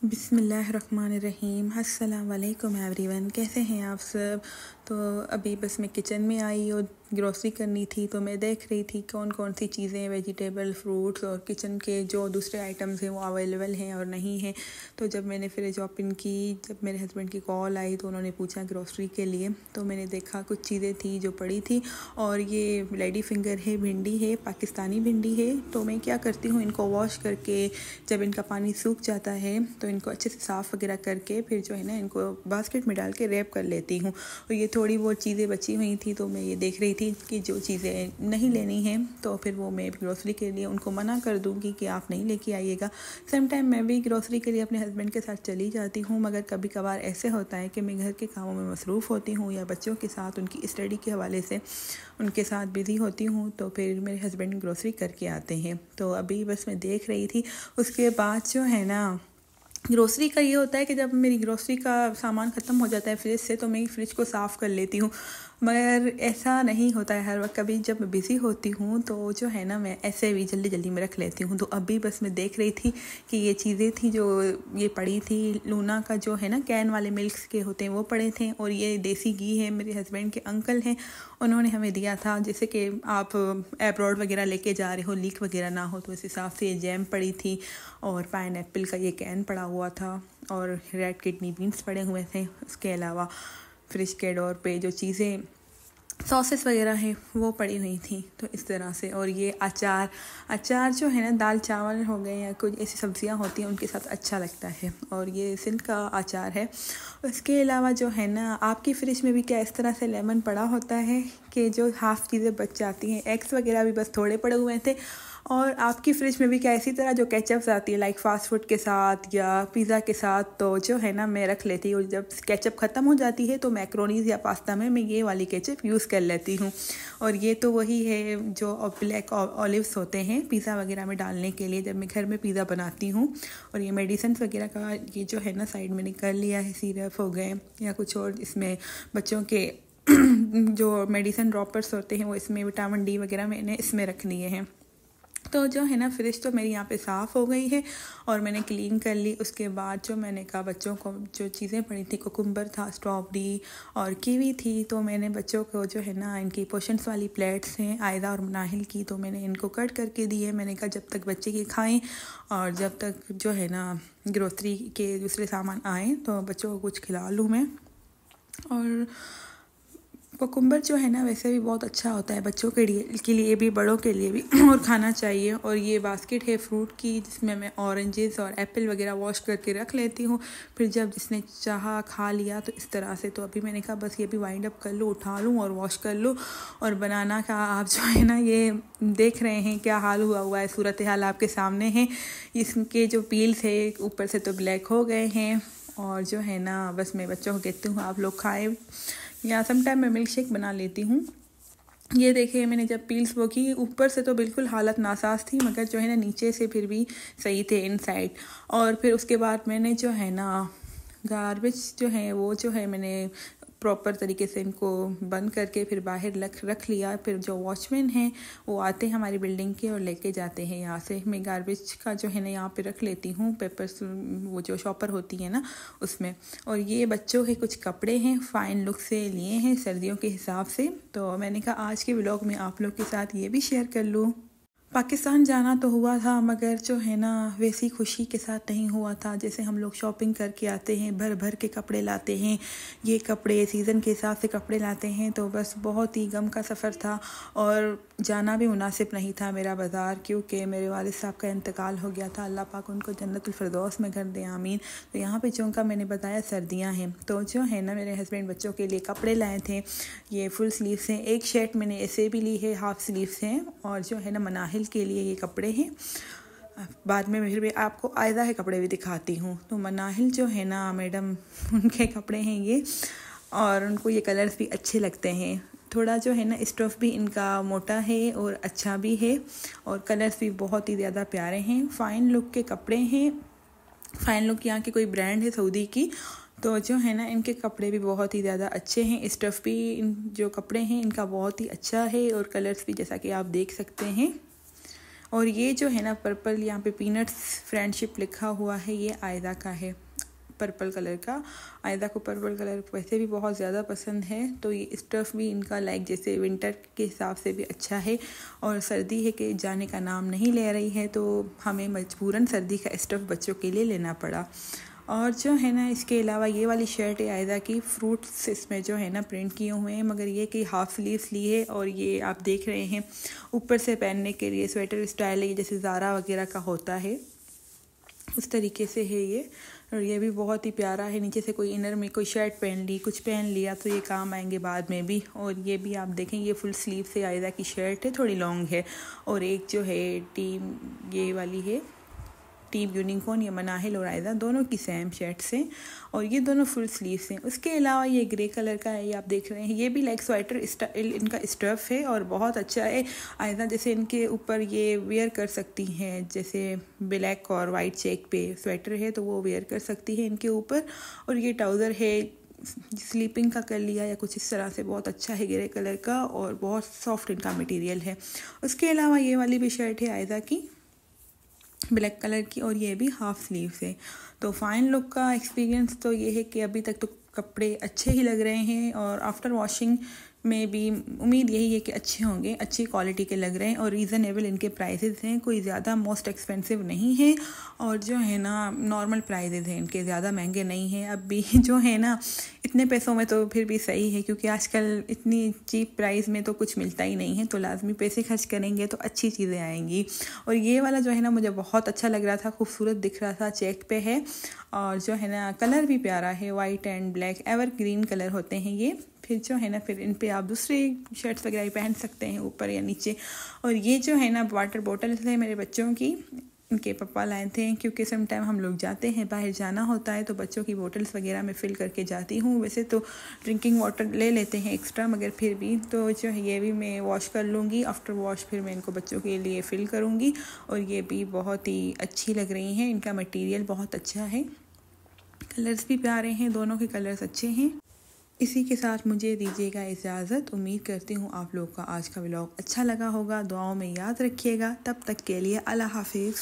बिस्मिल्लाहिर्रहमानिर्रहीम। अस्सलाम वालेकुम एवरीवन, कैसे हैं आप सब। तो अभी बस मैं किचन में आई और ग्रोसरी करनी थी, तो मैं देख रही थी कौन कौन सी चीज़ें वेजिटेबल फ्रूट्स और किचन के जो दूसरे आइटम्स हैं वो अवेलेबल हैं और नहीं हैं। तो जब मैंने फ्रिज ओपन की, जब मेरे हस्बैंड की कॉल आई तो उन्होंने पूछा ग्रोसरी के लिए, तो मैंने देखा कुछ चीज़ें थी जो पड़ी थी। और ये लेडी फिंगर है, भिंडी है, पाकिस्तानी भिंडी है। तो मैं क्या करती हूँ, इनको वॉश करके जब इनका पानी सूख जाता है तो इनको अच्छे से साफ़ वगैरह करके फिर जो है ना इनको बास्केट में डाल के रैप कर लेती हूँ। और ये थोड़ी बहुत चीज़ें बची हुई थी तो मैं ये देख रही थी कि जो चीज़ें नहीं लेनी हैं तो फिर वो मैं ग्रोसरी के लिए उनको मना कर दूँगी कि आप नहीं लेके आइएगा। सम टाइम मैं भी ग्रोसरी के लिए अपने हस्बैंड के साथ चली जाती हूँ, मगर कभी कभार ऐसे होता है कि मैं घर के कामों में मसरूफ़ होती हूँ या बच्चों के साथ उनकी स्टडी के हवाले से उनके साथ बिज़ी होती हूँ, तो फिर मेरे हस्बैंड ग्रोसरी करके आते हैं। तो अभी बस मैं देख रही थी। उसके बाद जो है ना ग्रोसरी का ये होता है कि जब मेरी ग्रोसरी का सामान ख़त्म हो जाता है फ्रिज से तो मैं फ्रिज को साफ़ कर लेती हूँ, मगर ऐसा नहीं होता है हर वक्त। कभी जब मैं बिज़ी होती हूँ तो जो है ना मैं ऐसे भी जल्दी जल्दी में रख लेती हूँ। तो अभी बस मैं देख रही थी कि ये चीज़ें थी जो ये पड़ी थी। लूना का जो है ना कैन वाले मिल्क्स के होते हैं वो पड़े थे, और ये देसी घी है, मेरे हस्बैंड के अंकल हैं, उन्होंने हमें दिया था। जैसे कि आप एब्रॉड वगैरह लेके जा रहे हो, लीक वगैरह ना हो, तो इस हिसाब से ये जैम पड़ी थी और पाइनएप्पल का ये कैन पड़ा हुआ था और रेड किडनी बीन्स पड़े हुए थे। उसके अलावा फ्रिज के डोर पे जो चीज़ें सॉसेस वगैरह हैं वो पड़ी हुई थी। तो इस तरह से, और ये अचार जो है ना दाल चावल हो गए या कुछ ऐसी सब्जियां होती हैं उनके साथ अच्छा लगता है, और ये सिंध का अचार है। उसके अलावा जो है ना आपकी फ्रिज में भी क्या इस तरह से लेमन पड़ा होता है कि जो हाफ़ चीज़ें बच जाती हैं। एग्स वगैरह भी बस थोड़े पड़े हुए थे। और आपकी फ्रिज में भी क्या इसी तरह जो केचप्स आती है लाइक फ़ास्ट फूड के साथ या पिज़्ज़ा के साथ, तो जो है ना मैं रख लेती हूँ। जब केचप ख़त्म हो जाती है तो मैक्रोनीज़ या पास्ता में मैं ये वाली केचप यूज़ कर लेती हूँ। और ये तो वही है जो ब्लैक ऑलिव्स होते हैं पिज़्ज़ा वगैरह में डालने के लिए जब मैं घर में पिज़्ज़ा बनाती हूँ। और ये मेडिसिन वगैरह का ये जो है ना साइड में निकाल लिया है, सिरप हो गए या कुछ और इसमें बच्चों के जो मेडिसिन ड्रॉपर्स होते हैं वो इसमें विटामिन डी वगैरह मैंने इसमें रख लिए हैं। तो जो है ना फ्रिज तो मेरी यहाँ पे साफ़ हो गई है और मैंने क्लीन कर ली। उसके बाद जो मैंने कहा बच्चों को जो चीज़ें पड़ी थी, कुकुम्बर था, स्ट्रॉबेरी और कीवी थी, तो मैंने बच्चों को जो है ना इनकी पोर्शंस वाली प्लेट्स हैं आयदा और मनाहिल की, तो मैंने इनको कट करके दी है। मैंने कहा जब तक बच्चे के खाएं और जब तक जो है ना ग्रोसरी के दूसरे सामान आएँ तो बच्चों को कुछ खिला लूँ मैं। और कुकुम्बर जो है ना वैसे भी बहुत अच्छा होता है बच्चों के लिए भी बड़ों के लिए भी और खाना चाहिए। और ये बास्केट है फ्रूट की जिसमें मैं ऑरेंजेस और एप्पल वगैरह वॉश करके रख लेती हूँ, फिर जब जिसने चाहा खा लिया तो इस तरह से। तो अभी मैंने कहा बस ये भी वाइंड अप कर लूँ, उठा लूँ और वॉश कर लूँ। और बनाना का आप जो है ना ये देख रहे हैं क्या हाल हुआ है, सूरत हाल आपके सामने है। इसके जो पील्स है ऊपर से तो ब्लैक हो गए हैं, और जो है ना बस मैं बच्चों को कहती हूँ आप लोग खाएं, या समटाइम मैं मिल्क शेक बना लेती हूँ। ये देखिए मैंने जब पील्स वो की ऊपर से तो बिल्कुल हालत नासाज थी, मगर जो है ना नीचे से फिर भी सही थे इनसाइड। और फिर उसके बाद मैंने जो है ना गार्बेज जो है वो जो है मैंने प्रॉपर तरीके से इनको बंद करके फिर बाहर रख लिया। फिर जो वॉचमैन हैं वो आते हैं हमारी बिल्डिंग के और लेके जाते हैं यहाँ से। मैं गार्बेज का जो है ना यहाँ पे रख लेती हूँ पेपर्स, वो जो शॉपर होती है ना उसमें। और ये बच्चों के कुछ कपड़े हैं फ़ाइन लुक से लिए हैं सर्दियों के हिसाब से, तो मैंने कहा आज के व्लॉग में आप लोग के साथ ये भी शेयर कर लूँ। पाकिस्तान जाना तो हुआ था, मगर जो है ना वैसी खुशी के साथ नहीं हुआ था जैसे हम लोग शॉपिंग करके आते हैं, भर भर के कपड़े लाते हैं, ये कपड़े सीज़न के हिसाब से कपड़े लाते हैं। तो बस बहुत ही गम का सफ़र था और जाना भी मुनासिब नहीं था मेरा बाज़ार, क्योंकि मेरे वालिद साहब का इंतकाल हो गया था। अल्लाह पाक उनको जन्नतुल फिरदौस में घर दे, आमीन। तो यहाँ पे चूँकि मैंने बताया सर्दियाँ हैं तो जो है ना मेरे हस्बैंड बच्चों के लिए कपड़े लाए थे। ये फुल स्लीव्स हैं, एक शर्ट मैंने ऐसे भी ली है, हाफ़ स्लीव्स हैं, और जो है ना मनाहिल के लिए ये कपड़े हैं। बाद में फिर भी आपको आयदा है कपड़े भी दिखाती हूँ। तो मनाहिल जो है ना मैडम उनके कपड़े हैं ये, और उनको ये कलर्स भी अच्छे लगते हैं। थोड़ा जो है ना स्टफ़ भी इनका मोटा है और अच्छा भी है, और कलर्स भी बहुत ही ज़्यादा प्यारे हैं। फ़ाइन लुक के कपड़े हैं। फ़ाइन लुक यहाँ की कोई ब्रांड है सऊदी की, तो जो है ना इनके कपड़े भी बहुत ही ज़्यादा अच्छे हैं। स्टफ़ भी जो कपड़े हैं इनका बहुत ही अच्छा है, और कलर्स भी जैसा कि आप देख सकते हैं। और ये जो है ना पर्पल यहाँ पे पीनट्स फ्रेंडशिप लिखा हुआ है, ये आयदा का है, पर्पल कलर का। आयदा को पर्पल कलर वैसे भी बहुत ज़्यादा पसंद है, तो ये स्टफ़ भी इनका लाइक जैसे विंटर के हिसाब से भी अच्छा है। और सर्दी है कि जाने का नाम नहीं ले रही है, तो हमें मजबूरन सर्दी का स्टफ़ बच्चों के लिए लेना पड़ा। और जो है ना इसके अलावा ये वाली शर्ट है आयदा की, फ्रूट्स इसमें जो है ना प्रिंट किए हुए हैं, मगर ये कि हाफ स्लीव्स ली है। और ये आप देख रहे हैं ऊपर से पहनने के लिए स्वेटर स्टाइल है, जैसे ज़ारा वगैरह का होता है उस तरीके से है ये। और ये भी बहुत ही प्यारा है, नीचे से कोई इनर में कोई शर्ट पहन ली, कुछ पहन लिया तो ये काम आएंगे बाद में भी। और ये भी आप देखें, ये फुल स्लीव से आयदा की शर्ट है, थोड़ी लॉन्ग है। और एक जो है टीम ये वाली है, टीम यूनिकॉर्न, ये मनाहिल और आयदा दोनों की सेम शर्ट्स हैं, और ये दोनों फुल स्लीव्स हैं। उसके अलावा ये ग्रे कलर का है, ये आप देख रहे हैं, ये भी लाइक स्वेटर स्टाइल इनका स्टफ़ है और बहुत अच्छा है। आयदा जैसे इनके ऊपर ये वेयर कर सकती हैं, जैसे ब्लैक और वाइट चेक पे स्वेटर है तो वो वेयर कर सकती है इनके ऊपर। और ये ट्राउज़र है, स्लीपिंग का कर लिया या कुछ इस तरह से, बहुत अच्छा है ग्रे कलर का और बहुत सॉफ्ट इनका मटेरियल है। उसके अलावा ये वाली भी शर्ट है आयदा की, ब्लैक कलर की, और ये भी हाफ स्लीव है। तो फाइन लुक का एक्सपीरियंस तो ये है कि अभी तक तो कपड़े अच्छे ही लग रहे हैं, और आफ्टर वॉशिंग में भी उम्मीद यही है कि अच्छे होंगे, अच्छी क्वालिटी के लग रहे हैं। और रीज़नेबल इनके प्राइसेस हैं, कोई ज़्यादा मोस्ट एक्सपेंसिव नहीं है, और जो है ना नॉर्मल प्राइसेस हैं इनके, ज़्यादा महंगे नहीं हैं। अब भी जो है ना इतने पैसों में तो फिर भी सही है, क्योंकि आजकल इतनी चीप प्राइस में तो कुछ मिलता ही नहीं है, तो लाजमी पैसे खर्च करेंगे तो अच्छी चीज़ें आएंगी। और ये वाला जो है ना मुझे बहुत अच्छा लग रहा था, खूबसूरत दिख रहा था, चेक पे है, और जो है ना कलर भी प्यारा है, white and black ever green colour होते हैं ये। फिर जो है ना फिर इन पे आप दूसरे शर्ट्स वगैरह भी पहन सकते हैं ऊपर या नीचे। और ये जो है ना वाटर बॉटल्स है मेरे बच्चों की, इनके पापा लाए थे, क्योंकि सम टाइम हम लोग जाते हैं, बाहर जाना होता है, तो बच्चों की बोटल्स वगैरह में फ़िल करके जाती हूँ। वैसे तो ड्रिंकिंग वाटर ले लेते हैं एक्स्ट्रा, मगर फिर भी तो जो है ये भी मैं वॉश कर लूँगी, आफ्टर वॉश फिर मैं इनको बच्चों के लिए फ़िल करूँगी। और ये भी बहुत ही अच्छी लग रही हैं, इनका मटेरियल बहुत अच्छा है, कलर्स भी प्यारे हैं, दोनों के कलर्स अच्छे हैं। इसी के साथ मुझे दीजिएगा इजाज़त। उम्मीद करती हूँ आप लोग का आज का व्लॉग अच्छा लगा होगा, दुआओं में याद रखिएगा। तब तक के लिए अल्लाह हाफिज़।